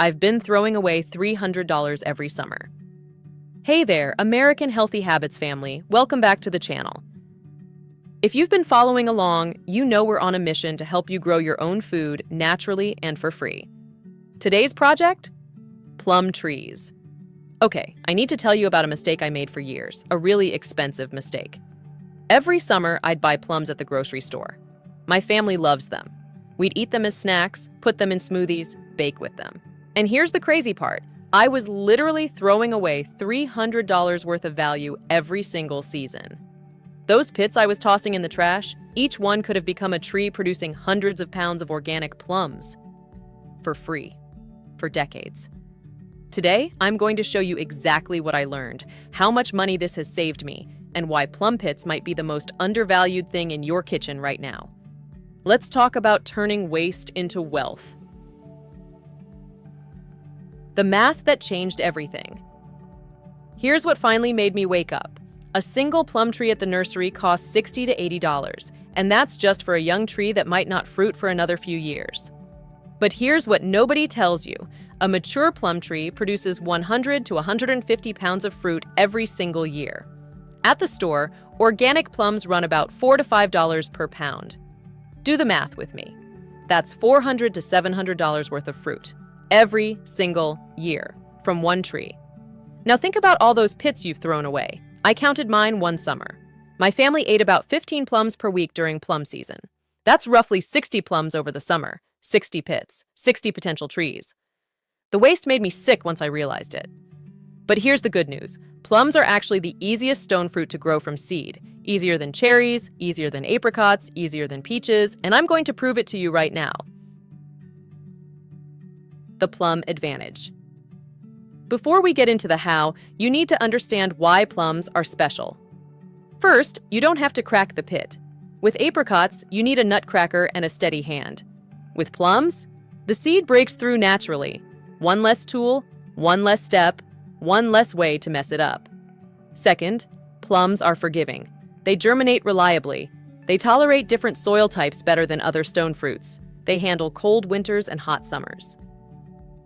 I've been throwing away $300 every summer. Hey there, American Healthy Habits family. Welcome back to the channel. If you've been following along, you know we're on a mission to help you grow your own food naturally and for free. Today's project? Plum trees. Okay, I need to tell you about a mistake I made for years, a really expensive mistake. Every summer, I'd buy plums at the grocery store. My family loves them. We'd eat them as snacks, put them in smoothies, bake with them. And here's the crazy part. I was literally throwing away $300 worth of value every single season. Those pits I was tossing in the trash, each one could have become a tree producing hundreds of pounds of organic plums. For free. For decades. Today, I'm going to show you exactly what I learned, how much money this has saved me, and why plum pits might be the most undervalued thing in your kitchen right now. Let's talk about turning waste into wealth. The math that changed everything. Here's what finally made me wake up. A single plum tree at the nursery costs $60 to $80, and that's just for a young tree that might not fruit for another few years. But here's what nobody tells you. A mature plum tree produces 100 to 150 pounds of fruit every single year. At the store, organic plums run about $4 to $5 per pound. Do the math with me. That's $400 to $700 worth of fruit every single year from one tree. Now think about all those pits you've thrown away. I counted mine one summer. My family ate about 15 plums per week during plum season. That's roughly 60 plums over the summer, 60 pits, 60 potential trees. The waste made me sick once I realized it. But here's the good news. Plums are actually the easiest stone fruit to grow from seed. Easier than cherries, easier than apricots, easier than peaches, and I'm going to prove it to you right now. The plum advantage. Before we get into the how, you need to understand why plums are special. First, you don't have to crack the pit. With apricots, you need a nutcracker and a steady hand. With plums, the seed breaks through naturally. One less tool, one less step, one less way to mess it up. Second, plums are forgiving. They germinate reliably. They tolerate different soil types better than other stone fruits. They handle cold winters and hot summers.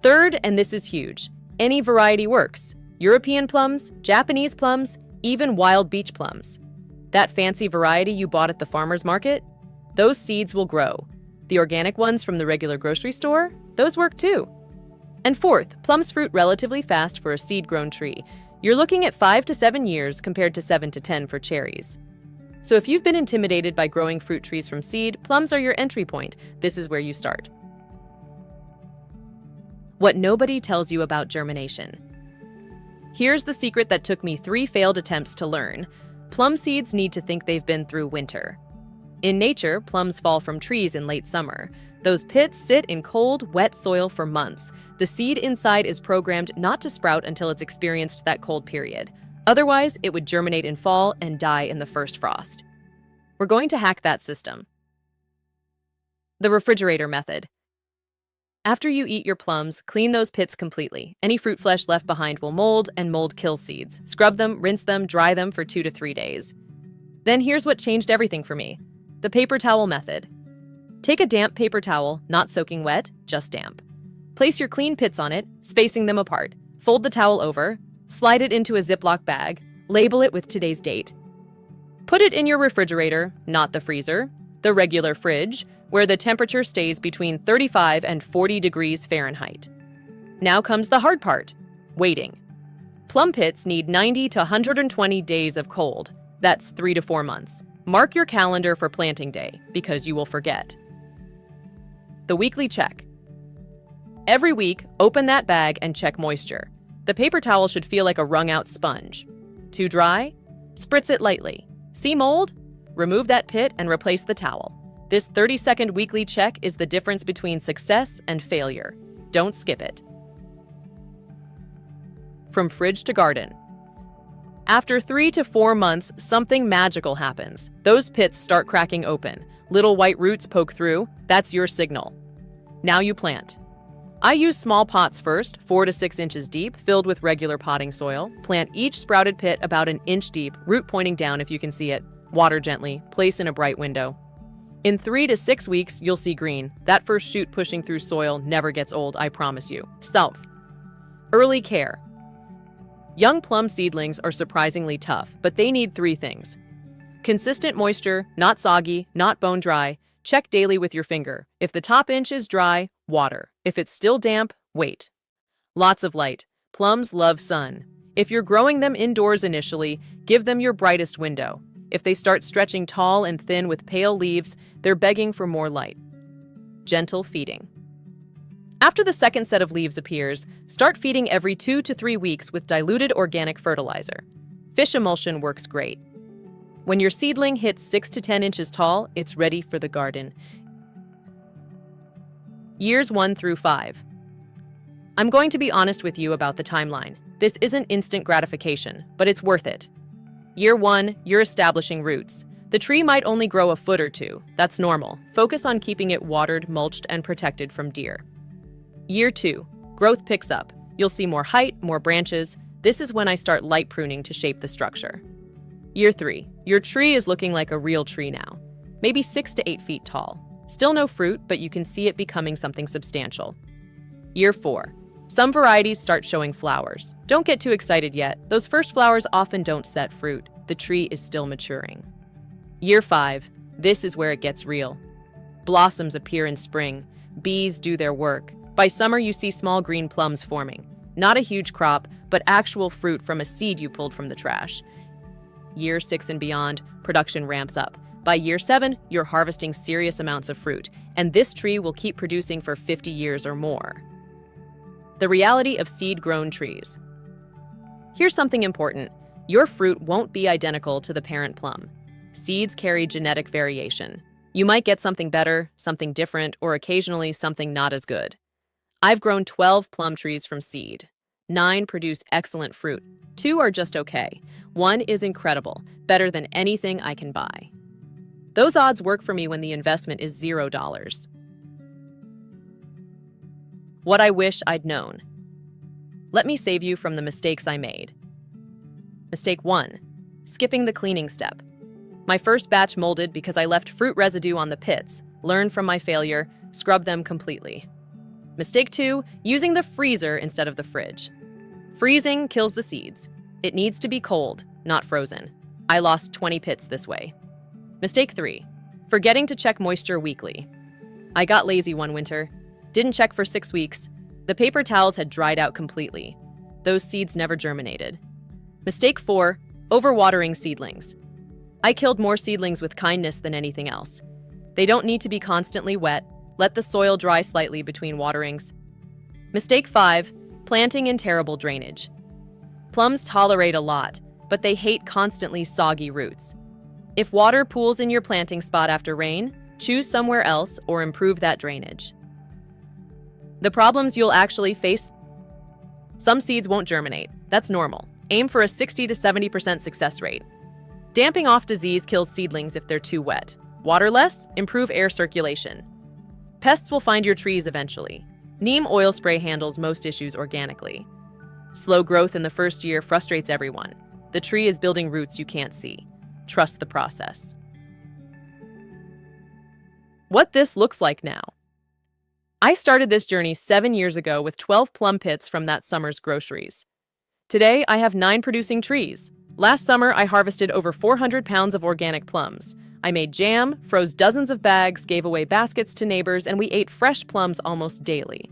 Third, and this is huge, any variety works. European plums, Japanese plums, even wild beach plums. That fancy variety you bought at the farmer's market? Those seeds will grow. The organic ones from the regular grocery store? Those work too. And fourth, plums fruit relatively fast for a seed-grown tree. You're looking at 5 to 7 years compared to 7 to 10 for cherries. So if you've been intimidated by growing fruit trees from seed, plums are your entry point. This is where you start. What nobody tells you about germination. Here's the secret that took me 3 failed attempts to learn. Plum seeds need to think they've been through winter. In nature, plums fall from trees in late summer. Those pits sit in cold, wet soil for months. The seed inside is programmed not to sprout until it's experienced that cold period. Otherwise, it would germinate in fall and die in the first frost. We're going to hack that system. The refrigerator method. After you eat your plums, clean those pits completely. Any fruit flesh left behind will mold, and mold kills seeds. Scrub them, rinse them, dry them for 2 to 3 days. Then here's what changed everything for me. The paper towel method. Take a damp paper towel, not soaking wet, just damp. Place your clean pits on it, spacing them apart. Fold the towel over, slide it into a Ziploc bag, label it with today's date. Put it in your refrigerator, not the freezer, the regular fridge, where the temperature stays between 35 and 40 degrees Fahrenheit. Now comes the hard part, waiting. Plum pits need 90 to 120 days of cold. That's 3 to 4 months. Mark your calendar for planting day, because you will forget. The weekly check. Every week, open that bag and check moisture. The paper towel should feel like a wrung-out sponge. Too dry? Spritz it lightly. See mold? Remove that pit and replace the towel. This 30-second weekly check is the difference between success and failure. Don't skip it. From fridge to garden. After 3 to 4 months, something magical happens. Those pits start cracking open. Little white roots poke through. That's your signal. Now you plant. I use small pots first, 4 to 6 inches deep, filled with regular potting soil. Plant each sprouted pit about an inch deep, root pointing down if you can see it. Water gently. Place in a bright window. In 3 to 6 weeks, you'll see green. That first shoot pushing through soil never gets old, I promise you. Early care. Young plum seedlings are surprisingly tough, but they need 3 things. Consistent moisture, not soggy, not bone dry. Check daily with your finger. If the top inch is dry, water. If it's still damp, wait. Lots of light. Plums love sun. If you're growing them indoors initially, give them your brightest window. If they start stretching tall and thin with pale leaves, they're begging for more light. Gentle feeding. After the second set of leaves appears, start feeding every 2 to 3 weeks with diluted organic fertilizer. Fish emulsion works great. When your seedling hits 6 to 10 inches tall, it's ready for the garden. Years 1 through 5. I'm going to be honest with you about the timeline. This isn't instant gratification, but it's worth it. Year 1, you're establishing roots. The tree might only grow a foot or 2. That's normal. Focus on keeping it watered, mulched, and protected from deer. Year 2, growth picks up. You'll see more height, more branches. This is when I start light pruning to shape the structure. Year 3, your tree is looking like a real tree now. Maybe 6 to 8 feet tall. Still no fruit, but you can see it becoming something substantial. Year 4, some varieties start showing flowers. Don't get too excited yet. Those first flowers often don't set fruit. The tree is still maturing. Year 5, this is where it gets real. Blossoms appear in spring. Bees do their work. By summer, you see small green plums forming. Not a huge crop, but actual fruit from a seed you pulled from the trash. Year 6 and beyond, production ramps up. By year 7, you're harvesting serious amounts of fruit, and this tree will keep producing for 50 years or more. The reality of seed-grown trees. Here's something important. Your fruit won't be identical to the parent plum. Seeds carry genetic variation. You might get something better, something different, or occasionally something not as good. I've grown 12 plum trees from seed. 9 produce excellent fruit. 2 are just okay. 1 is incredible, better than anything I can buy. Those odds work for me when the investment is $0. What I wish I'd known. Let me save you from the mistakes I made. Mistake 1, skipping the cleaning step. My first batch molded because I left fruit residue on the pits. Learn from my failure, scrub them completely. Mistake 2, using the freezer instead of the fridge. Freezing kills the seeds. It needs to be cold, not frozen. I lost 20 pits this way. Mistake 3, forgetting to check moisture weekly. I got lazy one winter. Didn't check for 6 weeks. The paper towels had dried out completely. Those seeds never germinated. Mistake 4, overwatering seedlings. I killed more seedlings with kindness than anything else. They don't need to be constantly wet. Let the soil dry slightly between waterings. Mistake 5, planting in terrible drainage. Plums tolerate a lot, but they hate constantly soggy roots. If water pools in your planting spot after rain, choose somewhere else or improve that drainage. The problems you'll actually face: some seeds won't germinate. That's normal. Aim for a 60 to 70% success rate. Damping off disease kills seedlings if they're too wet. Water less, improve air circulation. Pests will find your trees eventually. Neem oil spray handles most issues organically. Slow growth in the first year frustrates everyone. The tree is building roots you can't see. Trust the process. What this looks like now. I started this journey 7 years ago with 12 plum pits from that summer's groceries. Today, I have 9 producing trees. Last summer, I harvested over 400 pounds of organic plums. I made jam, froze dozens of bags, gave away baskets to neighbors, and we ate fresh plums almost daily.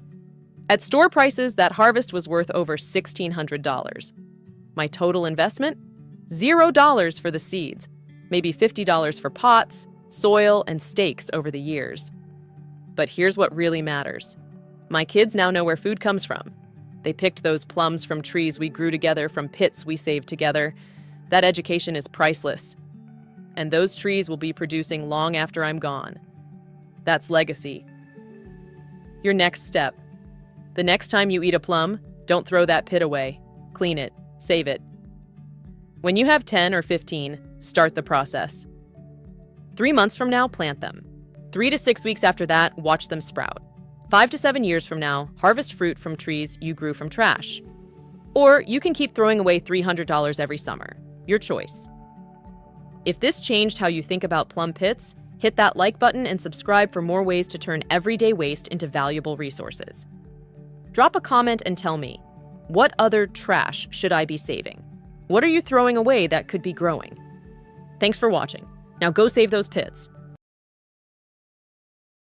At store prices, that harvest was worth over $1,600. My total investment? $0 for the seeds, maybe $50 for pots, soil, and stakes over the years. But here's what really matters. My kids now know where food comes from. They picked those plums from trees we grew together, from pits we saved together. That education is priceless. And those trees will be producing long after I'm gone. That's legacy. Your next step. The next time you eat a plum, don't throw that pit away. Clean it. Save it. When you have 10 or 15, start the process. 3 months from now, plant them. 3 to 6 weeks after that, watch them sprout. 5 to 7 years from now, harvest fruit from trees you grew from trash. Or you can keep throwing away $300 every summer. Your choice. If this changed how you think about plum pits, Hit that like button and subscribe for more ways to turn everyday waste into valuable resources. Drop a comment and tell me, what other trash should I be saving? What are you throwing away that could be growing? Thanks for watching. Now go save those pits.